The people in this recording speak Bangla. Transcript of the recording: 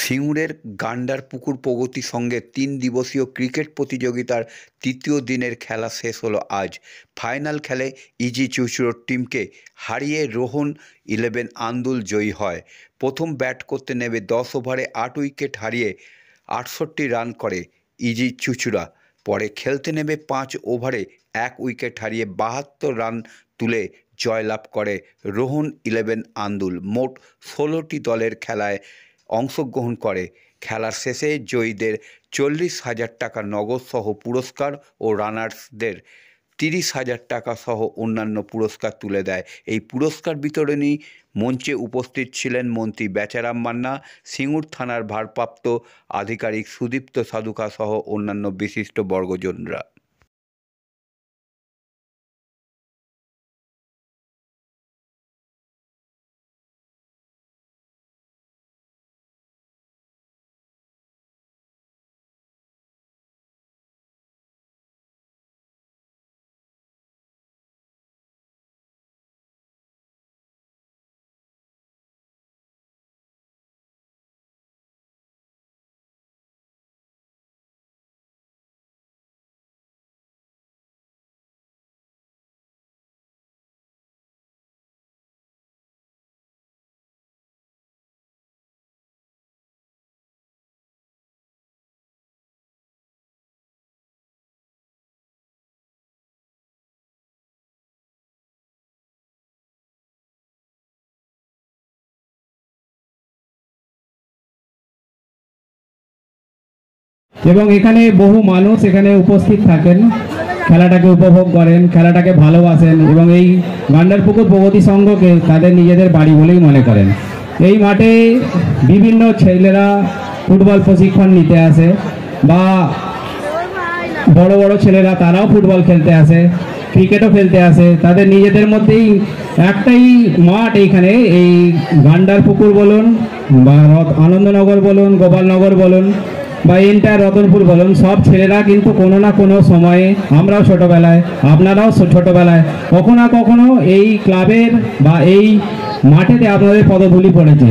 সিঙ্গুরের গান্ডারপুকুর প্রগতি সংঘের ৩ দিবসীয় ক্রিকেট প্রতিযোগিতার তৃতীয় দিনের খেলা শেষ হলো আজ। ফাইনাল খেলে ইজি চুঁচুড়ার টিমকে হারিয়ে রোহন 11 আন্দুল জয়ী হয়। প্রথম ব্যাট করতে নেমে 10 ওভারে 8 উইকেট হারিয়ে 68 রান করে ইজি চুঁচুড়া। পরে খেলতে নেমে 5 ওভারে 1 উইকেট হারিয়ে 72 রান তুলে জয়লাভ করে রোহন 11 আন্দুল। মোট 16টি দলের খেলায় অংশগ্রহণ করে। খেলার শেষে জয়ীদের 40,000 টাকা নগদ সহ পুরস্কার ও রানার্সদের 30,000 টাকা সহ অন্যান্য পুরস্কার তুলে দেয়। এই পুরস্কার বিতরণী মঞ্চে উপস্থিত ছিলেন মন্ত্রী বেচারাম মান্না, সিঙ্গুর থানার ভারপ্রাপ্ত আধিকারিক সুদীপ্ত সাধুকা সহ অন্যান্য বিশিষ্ট বর্গজনরা। এবং এখানে বহু মানুষ এখানে উপস্থিত থাকেন, খেলাটাকে উপভোগ করেন, খেলাটাকে ভালোবাসেন এবং এই গান্ডারপুকুর প্রগতি সংঘকে তাদের নিজেদের বাড়ি বলেই মনে করেন। এই মাঠে বিভিন্ন ছেলেরা ফুটবল প্রশিক্ষণ নিতে আসে বা বড় বড় ছেলেরা তারাও ফুটবল খেলতে আসে, ক্রিকেটও খেলতে আসে। তাদের নিজেদের মধ্যেই একটাই মাঠ এইখানে, এই গান্ডারপুকুর বলুন বা আনন্দনগর বলুন, গোপালনগর বলুন বা এন্টার রতনপুর বলুন, সব ছেলেরা কিন্তু কোনো না কোনো সময়ে, আমরাও ছোটোবেলায়, আপনারাও ছোটোবেলায় কখনো না কখনো এই ক্লাবের বা এই মাঠেতে আপনাদের পদধূলি পড়েছে।